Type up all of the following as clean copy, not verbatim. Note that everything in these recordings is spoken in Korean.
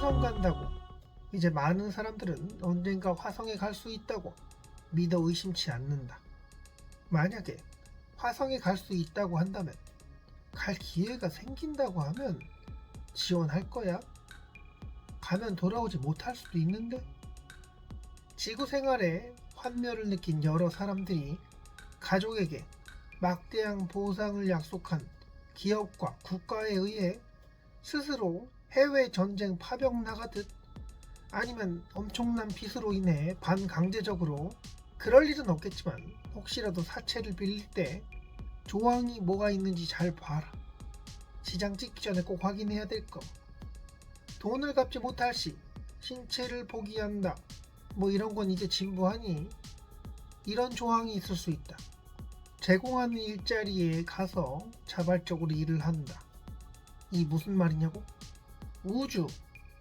화성 간다고 이제 많은 사람들은 언젠가 화성에 갈 수 있다고 믿어 의심치 않는다. 만약에 화성에 갈 수 있다고 한다면, 갈 기회가 생긴다고 하면 지원할 거야? 가면 돌아오지 못할 수도 있는데? 지구 생활에 환멸을 느낀 여러 사람들이 가족에게 막대한 보상을 약속한 기업과 국가에 의해 스스로 해외 전쟁 파병 나가듯, 아니면 엄청난 빚으로 인해 반강제적으로, 그럴 일은 없겠지만 혹시라도 사채를 빌릴 때 조항이 뭐가 있는지 잘 봐라. 지장 찍기 전에 꼭 확인해야 될 거. 돈을 갚지 못할 시 신체를 포기한다. 뭐 이런 건 이제 진부하니 이런 조항이 있을 수 있다. 제공하는 일자리에 가서 자발적으로 일을 한다. 이 무슨 말이냐고? 우주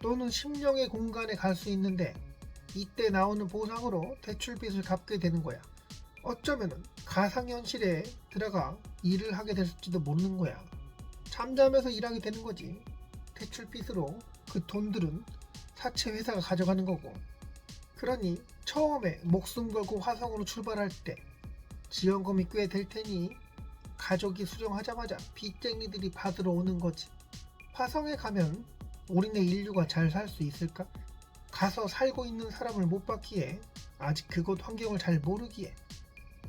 또는 심령의 공간에 갈 수 있는데 이때 나오는 보상으로 대출빚을 갚게 되는 거야. 어쩌면은 가상현실에 들어가 일을 하게 될지도 모르는 거야. 잠잠해서 일하게 되는 거지. 대출빚으로 그 돈들은 사채 회사가 가져가는 거고. 그러니 처음에 목숨 걸고 화성으로 출발할 때 지원금이 꽤 될 테니 가족이 수정하자마자 빚쟁이들이 받으러 오는 거지. 화성에 가면 우리네 인류가 잘 살 수 있을까? 가서 살고 있는 사람을 못 봤기에, 아직 그곳 환경을 잘 모르기에,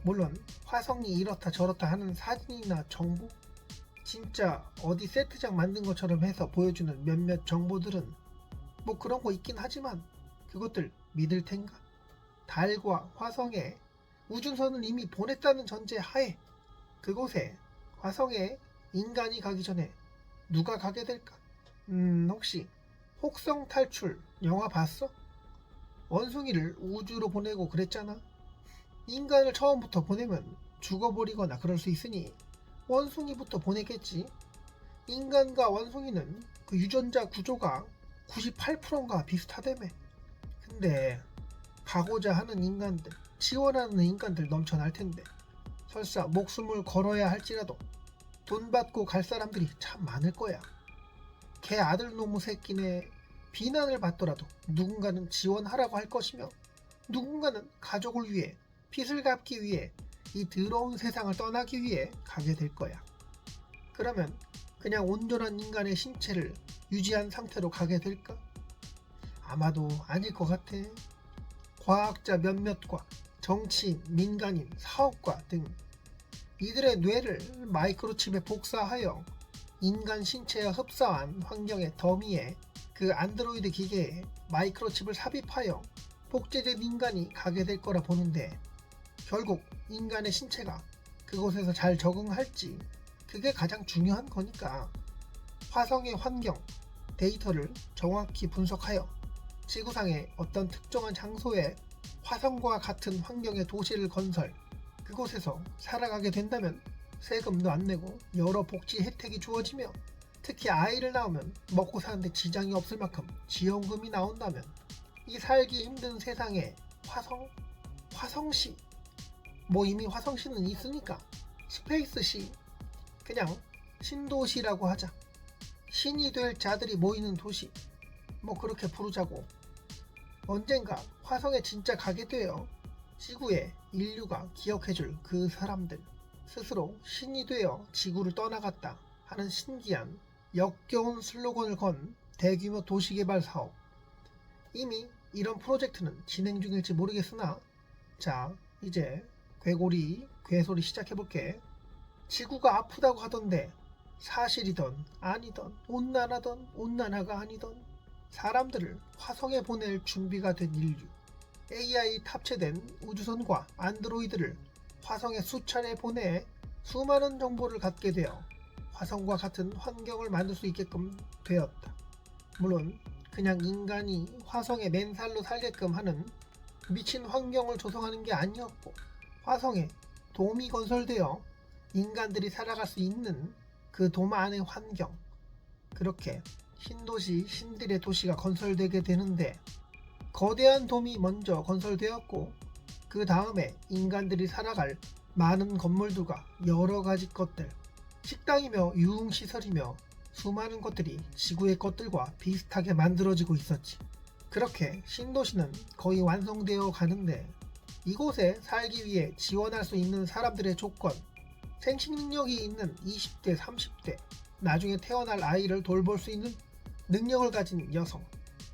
물론 화성이 이렇다 저렇다 하는 사진이나 정보, 진짜 어디 세트장 만든 것처럼 해서 보여주는 몇몇 정보들은 뭐 그런 거 있긴 하지만 그것들 믿을 텐가? 달과 화성에 우주선을 이미 보냈다는 전제 하에 그곳에, 화성에 인간이 가기 전에 누가 가게 될까? 혹시 혹성 탈출 영화 봤어? 원숭이를 우주로 보내고 그랬잖아. 인간을 처음부터 보내면 죽어버리거나 그럴 수 있으니 원숭이부터 보내겠지. 인간과 원숭이는 그 유전자 구조가 98%인가 비슷하다며. 근데 가고자 하는 인간들, 지원하는 인간들 넘쳐날 텐데, 설사 목숨을 걸어야 할지라도 돈 받고 갈 사람들이 참 많을 거야. 걔 아들 놈의 새끼네 비난을 받더라도 누군가는 지원하라고 할 것이며, 누군가는 가족을 위해, 빚을 갚기 위해, 이 더러운 세상을 떠나기 위해 가게 될 거야. 그러면 그냥 온전한 인간의 신체를 유지한 상태로 가게 될까? 아마도 아닐 것 같아. 과학자 몇몇과 정치인, 민간인, 사업가 등 이들의 뇌를 마이크로칩에 복사하여 인간 신체와 흡사한 환경의 더미에, 그 안드로이드 기계에 마이크로칩을 삽입하여 복제된 인간이 가게 될 거라 보는데, 결국 인간의 신체가 그곳에서 잘 적응할지, 그게 가장 중요한 거니까 화성의 환경 데이터를 정확히 분석하여 지구상의 어떤 특정한 장소에 화성과 같은 환경의 도시를 건설, 그곳에서 살아가게 된다면 세금도 안 내고 여러 복지 혜택이 주어지며, 특히 아이를 낳으면 먹고 사는데 지장이 없을 만큼 지원금이 나온다면, 이 살기 힘든 세상에 화성시, 뭐 이미 화성시는 있으니까 스페이스시, 그냥 신도시라고 하자. 신이 될 자들이 모이는 도시, 뭐 그렇게 부르자고. 언젠가 화성에 진짜 가게 되어 지구에 인류가 기억해줄 그 사람들, 스스로 신이 되어 지구를 떠나갔다 하는 신기한 역겨운 슬로건을 건 대규모 도시개발 사업. 이미 이런 프로젝트는 진행 중일지 모르겠으나, 자, 이제 괴소리 시작해볼게. 지구가 아프다고 하던데 사실이던 아니던, 온난화던 온난화가 아니던, 사람들을 화성에 보낼 준비가 된 인류, AI 탑재된 우주선과 안드로이드를 화성에 수차례 보내 수많은 정보를 갖게 되어 화성과 같은 환경을 만들 수 있게끔 되었다. 물론 그냥 인간이 화성에 맨살로 살게끔 하는 미친 환경을 조성하는 게 아니었고, 화성에 돔이 건설되어 인간들이 살아갈 수 있는 그 돔 안의 환경, 그렇게 신도시, 신들의 도시가 건설되게 되는데, 거대한 돔이 먼저 건설되었고, 그 다음에 인간들이 살아갈 많은 건물들과 여러 가지 것들, 식당이며 유흥시설이며 수많은 것들이 지구의 것들과 비슷하게 만들어지고 있었지. 그렇게 신도시는 거의 완성되어 가는데 이곳에 살기 위해 지원할 수 있는 사람들의 조건, 생식 능력이 있는 20대, 30대, 나중에 태어날 아이를 돌볼 수 있는 능력을 가진 여성,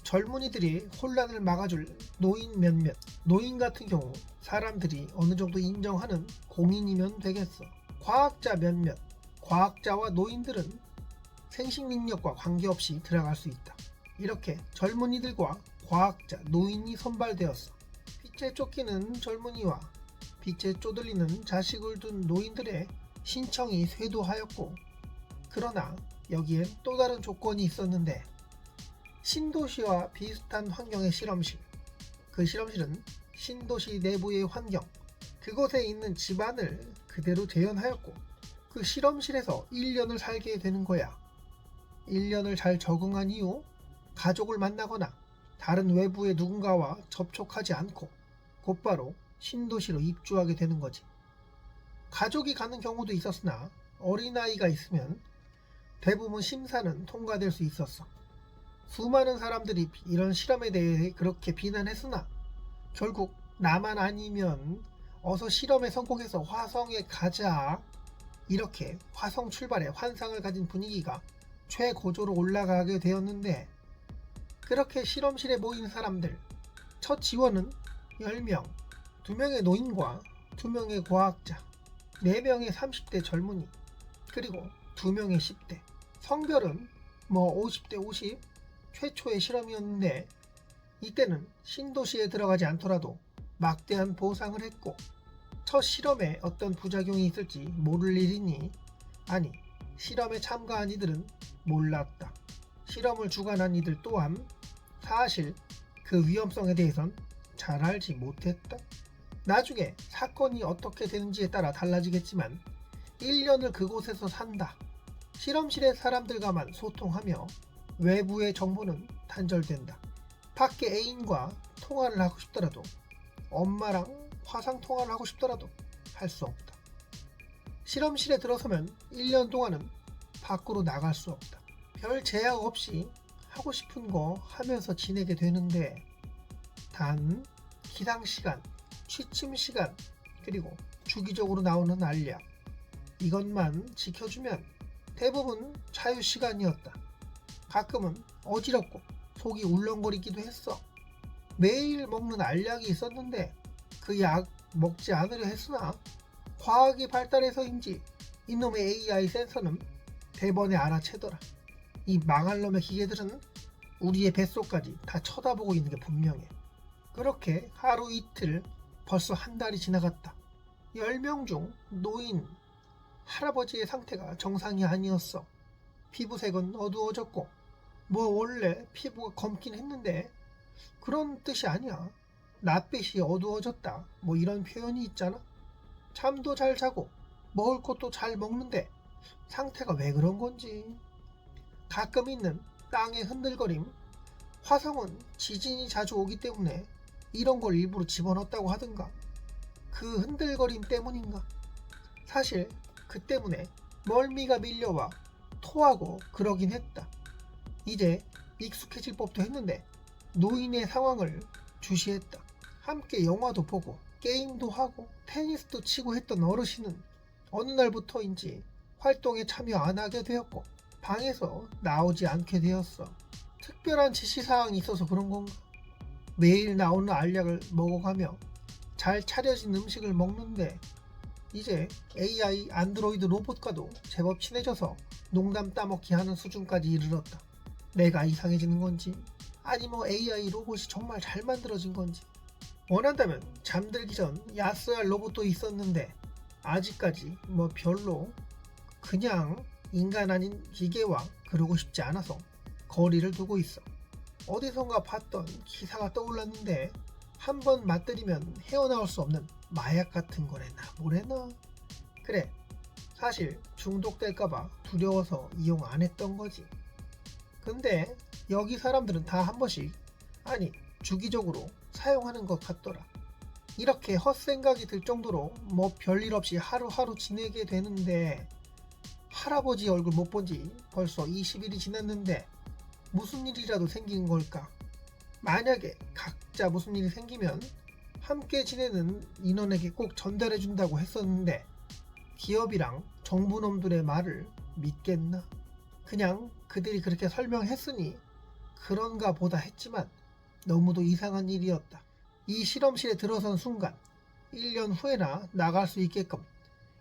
젊은이들이 혼란을 막아줄 노인 몇몇, 노인 같은 경우 사람들이 어느 정도 인정하는 공인이면 되겠어. 과학자 몇몇, 과학자와 노인들은 생식 능력과 관계없이 들어갈 수 있다. 이렇게 젊은이들과 과학자, 노인이 선발되었어. 빛에 쫓기는 젊은이와 빛에 쪼들리는 자식을 둔 노인들의 신청이 쇄도하였고, 그러나 여기엔 또 다른 조건이 있었는데, 신도시와 비슷한 환경의 실험실, 그 실험실은 신도시 내부의 환경, 그곳에 있는 집안을 그대로 재현하였고, 그 실험실에서 1년을 살게 되는 거야. 1년을 잘 적응한 이후 가족을 만나거나 다른 외부의 누군가와 접촉하지 않고 곧바로 신도시로 입주하게 되는 거지. 가족이 가는 경우도 있었으나 어린아이가 있으면 대부분 심사는 통과될 수 있었어. 수많은 사람들이 이런 실험에 대해 그렇게 비난했으나 결국 나만 아니면 어서 실험에 성공해서 화성에 가자, 이렇게 화성 출발의 환상을 가진 분위기가 최고조로 올라가게 되었는데, 그렇게 실험실에 모인 사람들, 첫 지원은 10명, 2명의 노인과 2명의 과학자, 4명의 30대 젊은이, 그리고 2명의 10대. 성별은 50대 50, 최초의 실험이었는데 이때는 신도시에 들어가지 않더라도 막대한 보상을 했고, 첫 실험에 어떤 부작용이 있을지 모를 일이니, 아니, 실험에 참가한 이들은 몰랐다. 실험을 주관한 이들 또한 사실 그 위험성에 대해선 잘 알지 못했다. 나중에 사건이 어떻게 되는지에 따라 달라지겠지만 1년을 그곳에서 산다. 실험실의 사람들과만 소통하며 외부의 정보는 단절된다. 밖에 애인과 통화를 하고 싶더라도, 엄마랑 화상 통화를 하고 싶더라도 할 수 없다. 실험실에 들어서면 1년 동안은 밖으로 나갈 수 없다. 별 제약 없이 하고 싶은 거 하면서 지내게 되는데, 단 기상 시간, 취침 시간, 그리고 주기적으로 나오는 알약, 이것만 지켜주면 대부분 자유 시간이었다. 가끔은 어지럽고 속이 울렁거리기도 했어. 매일 먹는 알약이 있었는데 그 약 먹지 않으려 했으나 과학이 발달해서인지 이놈의 AI 센서는 대번에 알아채더라. 이 망할 놈의 기계들은 우리의 뱃속까지 다 쳐다보고 있는 게 분명해. 그렇게 하루 이틀, 벌써 한 달이 지나갔다. 10명 중 노인, 할아버지의 상태가 정상이 아니었어. 피부색은 어두워졌고, 원래 피부가 검긴 했는데 그런 뜻이 아니야. 낯빛이 어두워졌다, 이런 표현이 있잖아. 잠도 잘 자고 먹을 것도 잘 먹는데 상태가 왜 그런 건지. 가끔 있는 땅의 흔들거림, 화성은 지진이 자주 오기 때문에 이런 걸 일부러 집어넣었다고 하든가, 그 흔들거림 때문인가. 사실 그 때문에 멀미가 밀려와 토하고 그러긴 했다. 이제 익숙해질 법도 했는데 노인의 상황을 주시했다. 함께 영화도 보고 게임도 하고 테니스도 치고 했던 어르신은 어느 날부터인지 활동에 참여 안 하게 되었고 방에서 나오지 않게 되었어. 특별한 지시사항이 있어서 그런 건가? 매일 나오는 알약을 먹어가며 잘 차려진 음식을 먹는데 이제 AI 안드로이드 로봇과도 제법 친해져서 농담 따먹기 하는 수준까지 이르렀다. 내가 이상해지는 건지, 아니 AI 로봇이 정말 잘 만들어진 건지. 원한다면 잠들기 전 야스할 로봇도 있었는데 아직까지 별로, 그냥 인간 아닌 기계와 그러고 싶지 않아서 거리를 두고 있어. 어디선가 봤던 기사가 떠올랐는데 한번 맞들이면 헤어나올 수 없는 마약 같은 거래나 뭐래나. 그래, 사실 중독될까봐 두려워서 이용 안 했던 거지. 근데 여기 사람들은 다 한 번씩, 아니 주기적으로 사용하는 것 같더라. 이렇게 헛생각이 들 정도로 별일 없이 하루하루 지내게 되는데 할아버지 얼굴 못 본 지 벌써 20일이 지났는데 무슨 일이라도 생긴 걸까? 만약에 각자 무슨 일이 생기면 함께 지내는 인원에게 꼭 전달해 준다고 했었는데 기업이랑 정부놈들의 말을 믿겠나? 그냥 그들이 그렇게 설명했으니 그런가 보다 했지만 너무도 이상한 일이었다. 이 실험실에 들어선 순간 1년 후에나 나갈 수 있게끔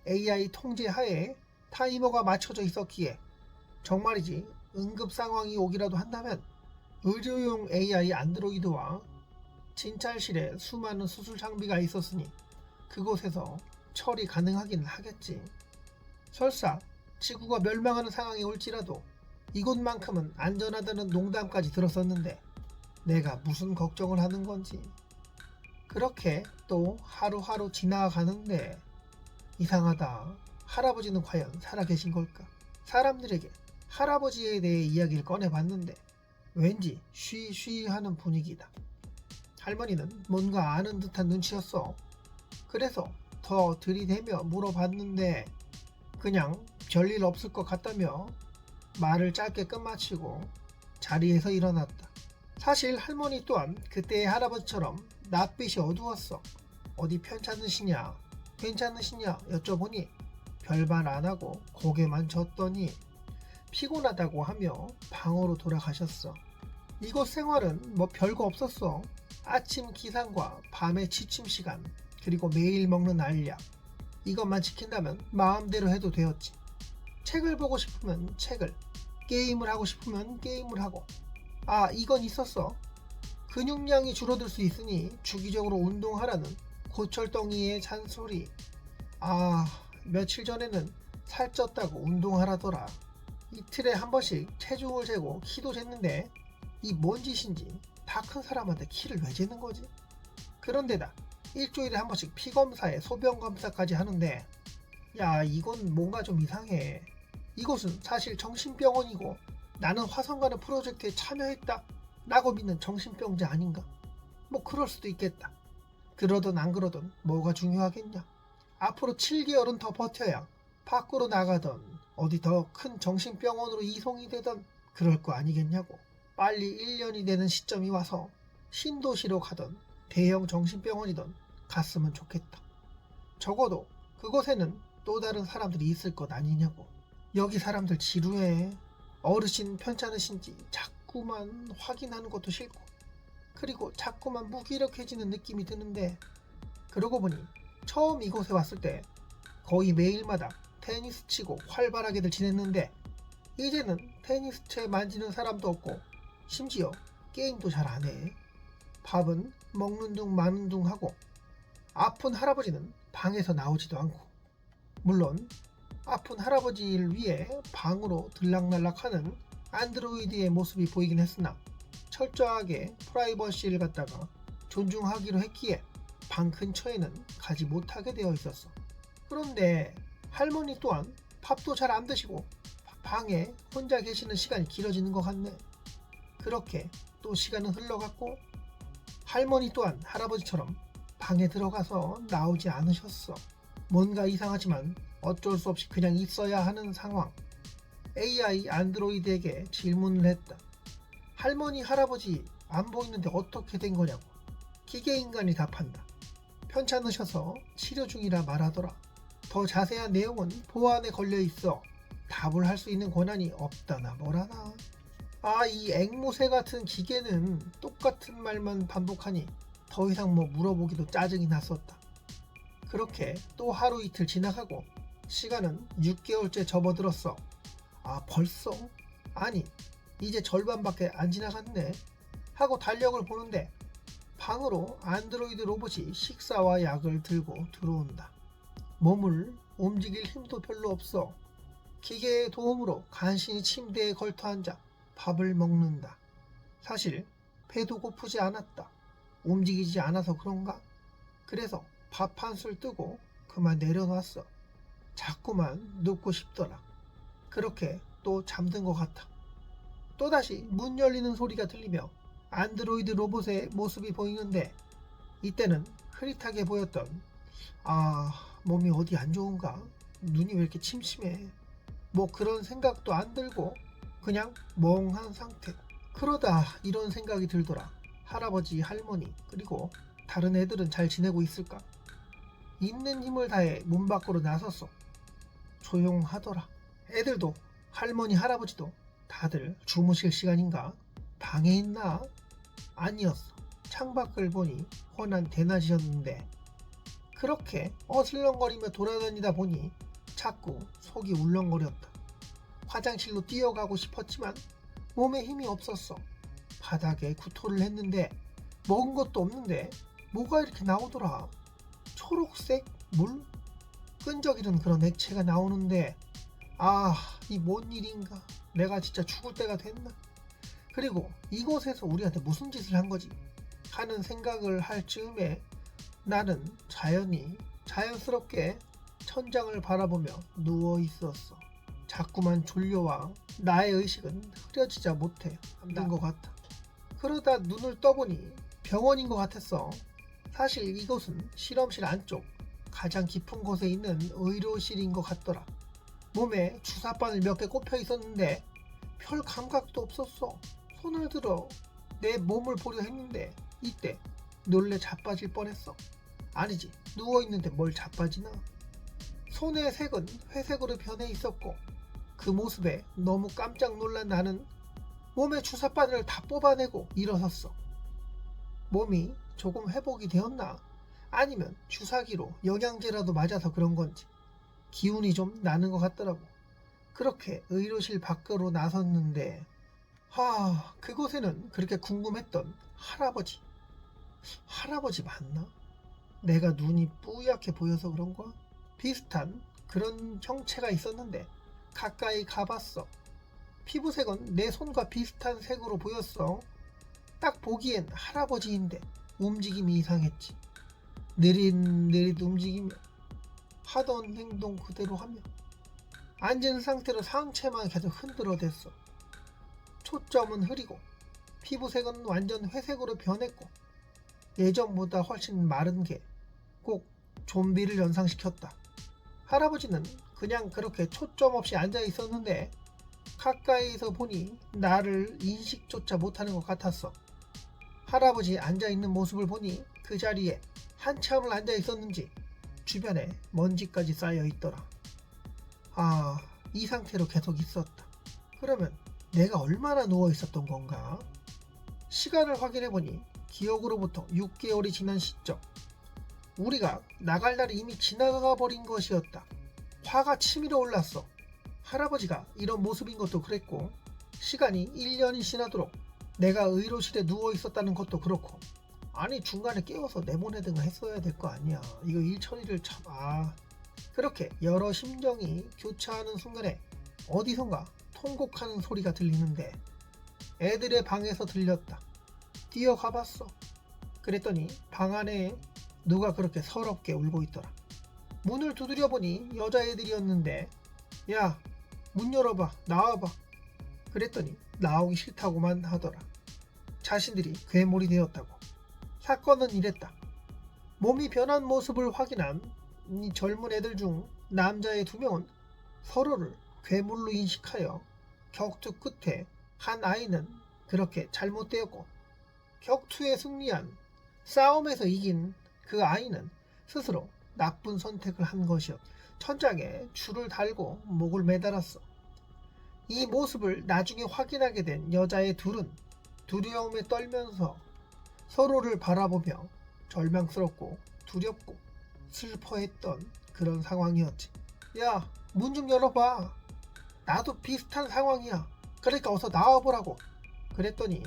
AI 통제 하에 타이머가 맞춰져 있었기에 정말이지 응급 상황이 오기라도 한다면 의료용 AI 안드로이드와 진찰실에 수많은 수술 장비가 있었으니 그곳에서 처리 가능하긴 하겠지. 설사 지구가 멸망하는 상황이 올지라도 이곳만큼은 안전하다는 농담까지 들었었는데 내가 무슨 걱정을 하는 건지. 그렇게 또 하루하루 지나가는데 이상하다. 할아버지는 과연 살아계신 걸까? 사람들에게 할아버지에 대해 이야기를 꺼내봤는데 왠지 쉬쉬하는 분위기다. 할머니는 뭔가 아는 듯한 눈치였어. 그래서 더 들이대며 물어봤는데 그냥 별일 없을 것 같다며 말을 짧게 끝마치고 자리에서 일어났다. 사실 할머니 또한 그때의 할아버지처럼 낯빛이 어두웠어. 어디 편찮으시냐 괜찮으시냐 여쭤보니 별말 안하고 고개만 젓더니 피곤하다고 하며 방으로 돌아가셨어. 이곳 생활은 뭐 별거 없었어. 아침 기상과 밤의 취침 시간 그리고 매일 먹는 알약 이것만 지킨다면 마음대로 해도 되었지. 책을 보고 싶으면 책을, 게임을 하고 싶으면 게임을 하고. 아, 이건 있었어. 근육량이 줄어들 수 있으니 주기적으로 운동하라는 고철덩이의 잔소리. 아, 며칠 전에는 살쪘다고 운동하라더라. 이틀에 한 번씩 체중을 재고 키도 쟀는데 이 뭔 짓인지 다 큰 사람한테 키를 왜 재는 거지? 그런데다 일주일에 한 번씩 피검사에 소변검사까지 하는데 야, 이건 뭔가 좀 이상해. 이곳은 사실 정신병원이고 나는 화성 가는 프로젝트에 참여했다 라고 믿는 정신병자 아닌가? 뭐 그럴 수도 있겠다. 그러든 안 그러든 뭐가 중요하겠냐. 앞으로 7개월은 더 버텨야 밖으로 나가던 어디 더 큰 정신병원으로 이송이 되던 그럴 거 아니겠냐고. 빨리 1년이 되는 시점이 와서 신도시로 가던 대형 정신병원이던 갔으면 좋겠다. 적어도 그곳에는 또 다른 사람들이 있을 것 아니냐고. 여기 사람들 지루해. 어르신 편찮으신지 자꾸만 확인하는 것도 싫고 그리고 자꾸만 무기력해지는 느낌이 드는데 그러고 보니 처음 이곳에 왔을 때 거의 매일마다 테니스 치고 활발하게들 지냈는데 이제는 테니스채 만지는 사람도 없고 심지어 게임도 잘 안해. 밥은 먹는 둥 마는 둥 하고 아픈 할아버지는 방에서 나오지도 않고 물론 아픈 할아버지를 위해 방으로 들락날락하는 안드로이드의 모습이 보이긴 했으나 철저하게 프라이버시를 갖다가 존중하기로 했기에 방 근처에는 가지 못하게 되어 있었어. 그런데 할머니 또한 밥도 잘 안 드시고 방에 혼자 계시는 시간이 길어지는 것 같네. 그렇게 또 시간은 흘러갔고 할머니 또한 할아버지처럼 방에 들어가서 나오지 않으셨어. 뭔가 이상하지만 어쩔 수 없이 그냥 있어야 하는 상황. AI 안드로이드에게 질문을 했다. 할머니 할아버지 안 보이는데 어떻게 된 거냐고. 기계인간이 답한다. 편찮으셔서 치료 중이라 말하더라. 더 자세한 내용은 보안에 걸려 있어 답을 할 수 있는 권한이 없다나 뭐라나. 아, 이 앵무새 같은 기계는 똑같은 말만 반복하니 더 이상 뭐 물어보기도 짜증이 났었다. 그렇게 또 하루 이틀 지나가고 시간은 6개월째 접어들었어. 아, 벌써? 아니, 이제 절반밖에 안 지나갔네 하고 달력을 보는데 방으로 안드로이드 로봇이 식사와 약을 들고 들어온다. 몸을 움직일 힘도 별로 없어. 기계의 도움으로 간신히 침대에 걸터 앉아 밥을 먹는다. 사실 배도 고프지 않았다. 움직이지 않아서 그런가? 그래서 밥 한 술 뜨고 그만 내려놨어. 자꾸만 눕고 싶더라. 그렇게 또 잠든 것 같아. 또다시 문 열리는 소리가 들리며 안드로이드 로봇의 모습이 보이는데 이때는 흐릿하게 보였던 몸이 어디 안 좋은가? 눈이 왜 이렇게 침침해? 뭐 그런 생각도 안 들고 그냥 멍한 상태. 그러다 이런 생각이 들더라. 할아버지, 할머니, 그리고 다른 애들은 잘 지내고 있을까? 있는 힘을 다해 문 밖으로 나섰어. 조용하더라. 애들도 할머니, 할아버지도 다들 주무실 시간인가? 방에 있나? 아니었어. 창밖을 보니 훤한 대낮이었는데 그렇게 어슬렁거리며 돌아다니다 보니 자꾸 속이 울렁거렸다. 화장실로 뛰어가고 싶었지만 몸에 힘이 없었어. 바닥에 구토를 했는데 먹은 것도 없는데 뭐가 이렇게 나오더라. 초록색 물? 끈적이는 그런 액체가 나오는데 이 뭔 일인가. 내가 진짜 죽을 때가 됐나. 그리고 이곳에서 우리한테 무슨 짓을 한 거지 하는 생각을 할 즈음에 나는 자연스럽게 천장을 바라보며 누워 있었어. 자꾸만 졸려와 나의 의식은 흐려지자 못해 잠든 것 같아. 그러다 눈을 떠보니 병원인 것 같았어. 사실 이곳은 실험실 안쪽 가장 깊은 곳에 있는 의료실인 것 같더라. 몸에 주사바늘 몇 개 꼽혀 있었는데 별 감각도 없었어. 손을 들어 내 몸을 보려 했는데 이때 놀래 자빠질 뻔했어. 아니지, 누워있는데 뭘 자빠지나. 손의 색은 회색으로 변해 있었고 그 모습에 너무 깜짝 놀란 나는 몸에 주사바늘을 다 뽑아내고 일어섰어. 몸이 조금 회복이 되었나? 아니면 주사기로 영양제라도 맞아서 그런 건지 기운이 좀 나는 것 같더라고. 그렇게 의료실 밖으로 나섰는데 그곳에는 그렇게 궁금했던 할아버지 맞나? 내가 눈이 뿌옇게 보여서 그런가? 비슷한 그런 형체가 있었는데 가까이 가봤어. 피부색은 내 손과 비슷한 색으로 보였어. 딱 보기엔 할아버지인데 움직임이 이상했지. 느릿느릿 움직이며 하던 행동 그대로 하며 앉은 상태로 상체만 계속 흔들어댔어. 초점은 흐리고 피부색은 완전 회색으로 변했고 예전보다 훨씬 마른 게 꼭 좀비를 연상시켰다. 할아버지는 그냥 그렇게 초점 없이 앉아 있었는데 가까이서 보니 나를 인식조차 못하는 것 같았어. 할아버지 앉아있는 모습을 보니 그 자리에 한참을 앉아 있었는지 주변에 먼지까지 쌓여 있더라. 이 상태로 계속 있었다. 그러면 내가 얼마나 누워 있었던 건가? 시간을 확인해보니 기억으로부터 6개월이 지난 시점. 우리가 나갈 날이 이미 지나가 버린 것이었다. 화가 치밀어 올랐어. 할아버지가 이런 모습인 것도 그랬고 시간이 1년이 지나도록 내가 의료실에 누워 있었다는 것도 그렇고 아니 중간에 깨워서 내보내든가 했어야 될 거 아니야. 이거 일 처리를 참 그렇게 여러 심정이 교차하는 순간에 어디선가 통곡하는 소리가 들리는데 애들의 방에서 들렸다. 뛰어가봤어. 그랬더니 방 안에 누가 그렇게 서럽게 울고 있더라. 문을 두드려 보니 여자애들이었는데 야, 문 열어봐, 나와봐. 그랬더니 나오기 싫다고만 하더라. 자신들이 괴물이 되었다고. 사건은 이랬다. 몸이 변한 모습을 확인한 이 젊은 애들 중 남자의 2명은 서로를 괴물로 인식하여 격투 끝에 한 아이는 그렇게 잘못되었고 격투에 승리한 싸움에서 이긴 그 아이는 스스로 나쁜 선택을 한 것이었다. 천장에 줄을 달고 목을 매달았어. 이 모습을 나중에 확인하게 된 여자의 둘은 두려움에 떨면서 서로를 바라보며 절망스럽고 두렵고 슬퍼했던 그런 상황이었지. 야, 문 좀 열어봐. 나도 비슷한 상황이야. 그러니까 어서 나와보라고. 그랬더니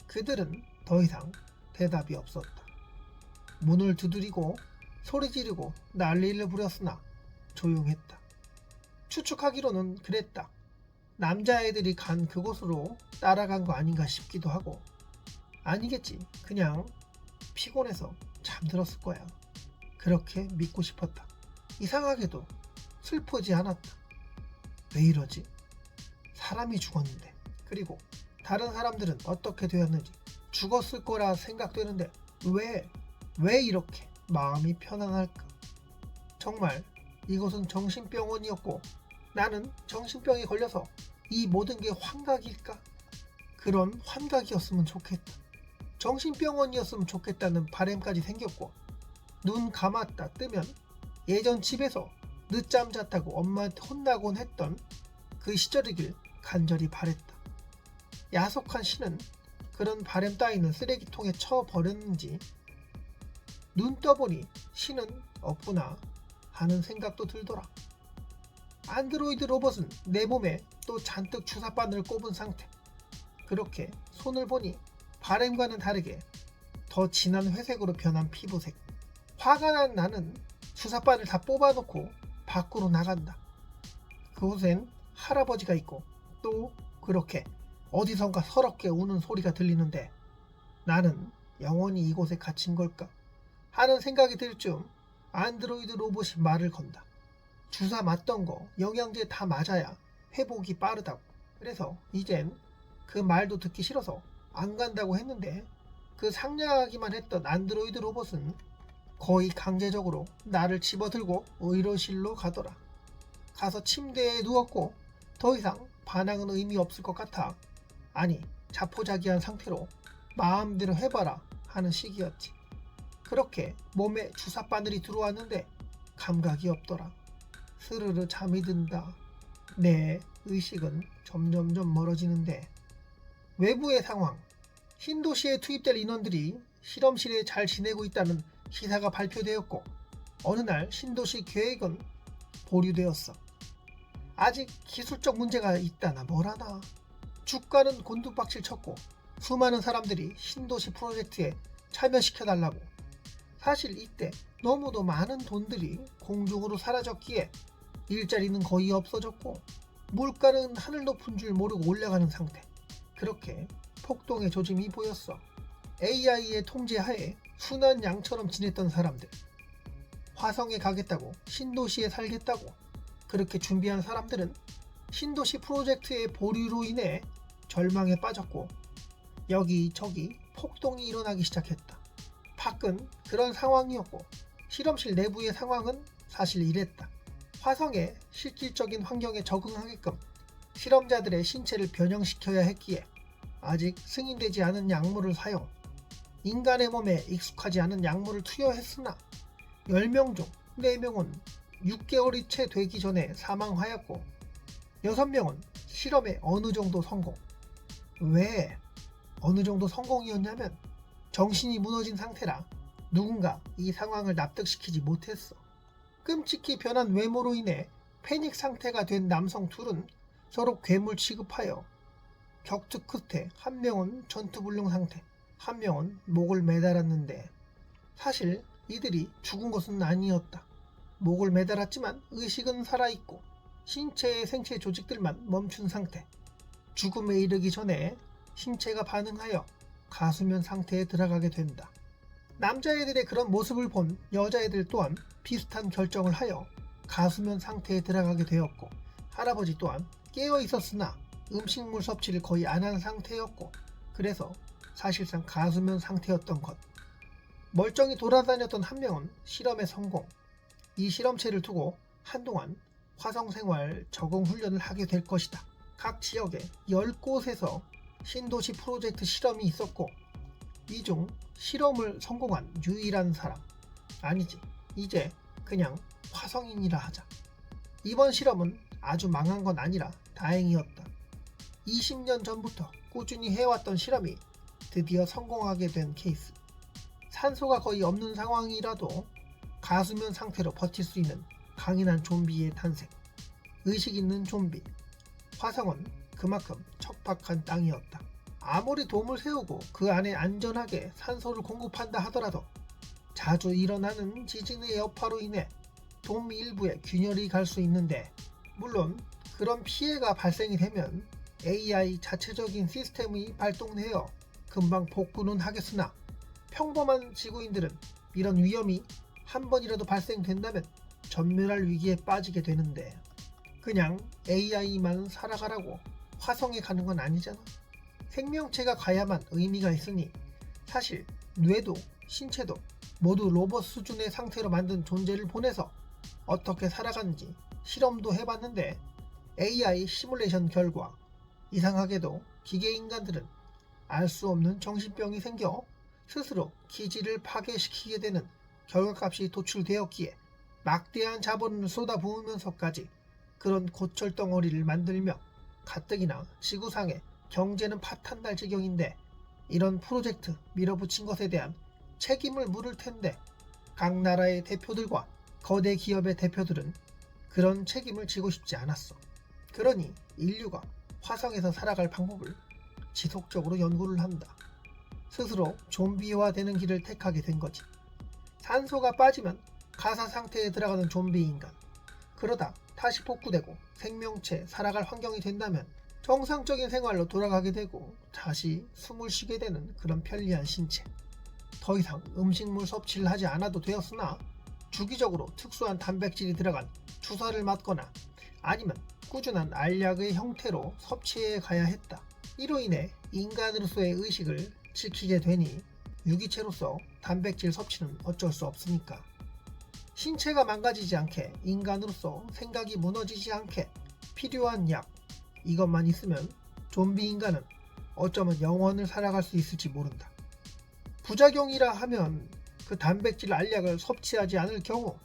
그들은 더 이상 대답이 없었다. 문을 두드리고 소리 지르고 난리를 부렸으나 조용했다. 추측하기로는 그랬다. 남자애들이 간 그곳으로 따라간 거 아닌가 싶기도 하고 아니겠지. 그냥 피곤해서 잠들었을 거야. 그렇게 믿고 싶었다. 이상하게도 슬프지 않았다. 왜 이러지? 사람이 죽었는데 그리고 다른 사람들은 어떻게 되었는지 죽었을 거라 생각되는데 왜 이렇게 마음이 편안할까? 정말 이곳은 정신병원이었고 나는 정신병에 걸려서 이 모든 게 환각일까? 그런 환각이었으면 좋겠다. 정신병원이었으면 좋겠다는 바람까지 생겼고, 눈 감았다 뜨면 예전 집에서 늦잠 잤다고 엄마한테 혼나곤 했던 그 시절이길 간절히 바랬다. 야속한 신은 그런 바람 따위는 쓰레기통에 쳐버렸는지 눈 떠보니 신은 없구나 하는 생각도 들더라. 안드로이드 로봇은 내 몸에 또 잔뜩 주사바늘을 꼽은 상태. 그렇게 손을 보니 바람과는 다르게 더 진한 회색으로 변한 피부색. 화가 난 나는 주사바늘 다 뽑아놓고 밖으로 나간다. 그곳엔 할아버지가 있고 또 그렇게 어디선가 서럽게 우는 소리가 들리는데 나는 영원히 이곳에 갇힌 걸까 하는 생각이 들 즈음 안드로이드 로봇이 말을 건다. 주사 맞던 거 영양제 다 맞아야 회복이 빠르다고. 그래서 이젠 그 말도 듣기 싫어서 안 간다고 했는데 그 상냥하기만 했던 안드로이드 로봇은 거의 강제적으로 나를 집어들고 의료실로 가더라. 가서 침대에 누웠고 더 이상 반항은 의미 없을 것 같아. 아니, 자포자기한 상태로 마음대로 해봐라 하는 시기였지. 그렇게 몸에 주사바늘이 들어왔는데 감각이 없더라. 스르르 잠이 든다. 내 의식은 점점점 멀어지는데 외부의 상황. 신도시에 투입될 인원들이 실험실에 잘 지내고 있다는 시사가 발표되었고 어느 날 신도시 계획은 보류되었어. 아직 기술적 문제가 있다나 뭐라나. 주가는 곤두박질 쳤고 수많은 사람들이 신도시 프로젝트에 참여시켜달라고. 사실 이때 너무도 많은 돈들이 공중으로 사라졌기에 일자리는 거의 없어졌고 물가는 하늘 높은 줄 모르고 올라가는 상태. 그렇게 폭동의 조짐이 보였어. AI의 통제하에 순한 양처럼 지냈던 사람들, 화성에 가겠다고 신도시에 살겠다고 그렇게 준비한 사람들은 신도시 프로젝트의 보류로 인해 절망에 빠졌고 여기저기 폭동이 일어나기 시작했다. 밖은 그런 상황이었고 실험실 내부의 상황은 사실 이랬다. 화성의 실질적인 환경에 적응하게끔 실험자들의 신체를 변형시켜야 했기에 아직 승인되지 않은 약물을 사용, 인간의 몸에 익숙하지 않은 약물을 투여했으나 10명 중 4명은 6개월이 채 되기 전에 사망하였고 6명은 실험에 어느 정도 성공. 왜 어느 정도 성공이었냐면 정신이 무너진 상태라 누군가 이 상황을 납득시키지 못했어. 끔찍히 변한 외모로 인해 패닉 상태가 된 남성 둘은 서로 괴물 취급하여 격투 끝에 한 명은 전투불능 상태, 한 명은 목을 매달았는데 사실 이들이 죽은 것은 아니었다. 목을 매달았지만 의식은 살아있고 신체의 생체 조직들만 멈춘 상태. 죽음에 이르기 전에 신체가 반응하여 가수면 상태에 들어가게 된다. 남자애들의 그런 모습을 본 여자애들 또한 비슷한 결정을 하여 가수면 상태에 들어가게 되었고 할아버지 또한 깨어 있었으나 음식물 섭취를 거의 안 한 상태였고 그래서 사실상 가수면 상태였던 것. 멀쩡히 돌아다녔던 한 명은 실험에 성공. 이 실험체를 두고 한동안 화성생활 적응 훈련을 하게 될 것이다. 각 지역에 10곳에서 신도시 프로젝트 실험이 있었고 이 중 실험을 성공한 유일한 사람, 아니지, 이제 그냥 화성인이라 하자. 이번 실험은 아주 망한 건 아니라 다행이었다. 20년 전부터 꾸준히 해왔던 실험이 드디어 성공하게 된 케이스. 산소가 거의 없는 상황이라도 가수면 상태로 버틸 수 있는 강인한 좀비의 탄생. 의식 있는 좀비. 화성은 그만큼 척박한 땅이었다. 아무리 돔을 세우고 그 안에 안전하게 산소를 공급한다 하더라도 자주 일어나는 지진의 여파로 인해 돔 일부에 균열이 갈 수 있는데 물론 그런 피해가 발생이 되면 AI 자체적인 시스템이 발동되어 금방 복구는 하겠으나 평범한 지구인들은 이런 위험이 한 번이라도 발생된다면 전멸할 위기에 빠지게 되는데 그냥 AI만 살아가라고 화성에 가는 건 아니잖아. 생명체가 가야만 의미가 있으니 사실 뇌도 신체도 모두 로봇 수준의 상태로 만든 존재를 보내서 어떻게 살아가는지 실험도 해봤는데 AI 시뮬레이션 결과 이상하게도 기계 인간들은 알 수 없는 정신병이 생겨 스스로 기지를 파괴시키게 되는 결과값이 도출되었기에 막대한 자본을 쏟아부으면서까지 그런 고철덩어리를 만들며 가뜩이나 지구상의 경제는 파탄날 지경인데 이런 프로젝트 밀어붙인 것에 대한 책임을 물을 텐데 각 나라의 대표들과 거대 기업의 대표들은 그런 책임을 지고 싶지 않았어. 그러니 인류가 화성에서 살아갈 방법을 지속적으로 연구를 한다. 스스로 좀비화되는 길을 택하게 된 거지. 산소가 빠지면 가사 상태에 들어가는 좀비 인간. 그러다 다시 복구되고 생명체 살아갈 환경이 된다면 정상적인 생활로 돌아가게 되고 다시 숨을 쉬게 되는 그런 편리한 신체. 더 이상 음식물 섭취를 하지 않아도 되었으나 주기적으로 특수한 단백질이 들어간 주사를 맞거나 아니면 꾸준한 알약의 형태로 섭취해 가야 했다. 이로 인해 인간으로서의 의식을 지키게 되니 유기체로서 단백질 섭취는 어쩔 수 없으니까. 신체가 망가지지 않게 인간으로서 생각이 무너지지 않게 필요한 약, 이것만 있으면 좀비 인간은 어쩌면 영원을 살아갈 수 있을지 모른다. 부작용이라 하면 그 단백질 알약을 섭취하지 않을 경우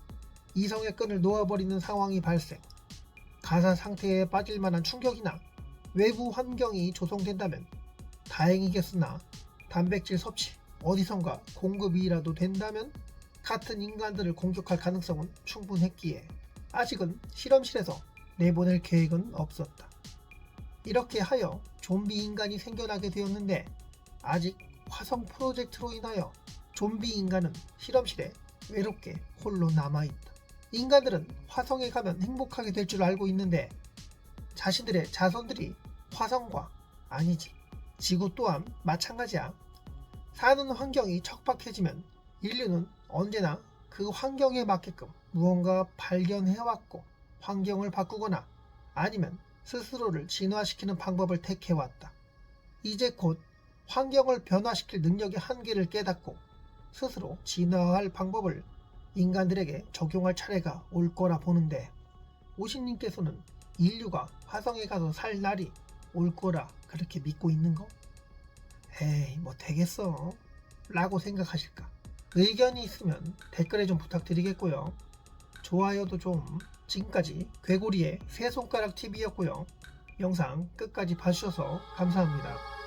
이성의 끈을 놓아버리는 상황이 발생, 가사 상태에 빠질 만한 충격이나 외부 환경이 조성된다면 다행이겠으나 단백질 섭취 어디선가 공급이라도 된다면 같은 인간들을 공격할 가능성은 충분했기에 아직은 실험실에서 내보낼 계획은 없었다. 이렇게 하여 좀비 인간이 생겨나게 되었는데 아직 화성 프로젝트로 인하여 좀비 인간은 실험실에 외롭게 홀로 남아있다. 인간들은 화성에 가면 행복하게 될 줄 알고 있는데 자신들의 자손들이 화성과 아니지 지구 또한 마찬가지야. 사는 환경이 척박해지면 인류는 언제나 그 환경에 맞게끔 무언가 발견해왔고 환경을 바꾸거나 아니면 스스로를 진화시키는 방법을 택해왔다. 이제 곧 환경을 변화시킬 능력의 한계를 깨닫고 스스로 진화할 방법을 인간들에게 적용할 차례가 올 거라 보는데 오신님께서는 인류가 화성에 가서 살 날이 올 거라 그렇게 믿고 있는 거? 에이 뭐 되겠어 라고 생각하실까? 의견이 있으면 댓글에 좀 부탁드리겠고요. 좋아요도 좀. 지금까지 괴고리의 새손가락TV였고요. 영상 끝까지 봐주셔서 감사합니다.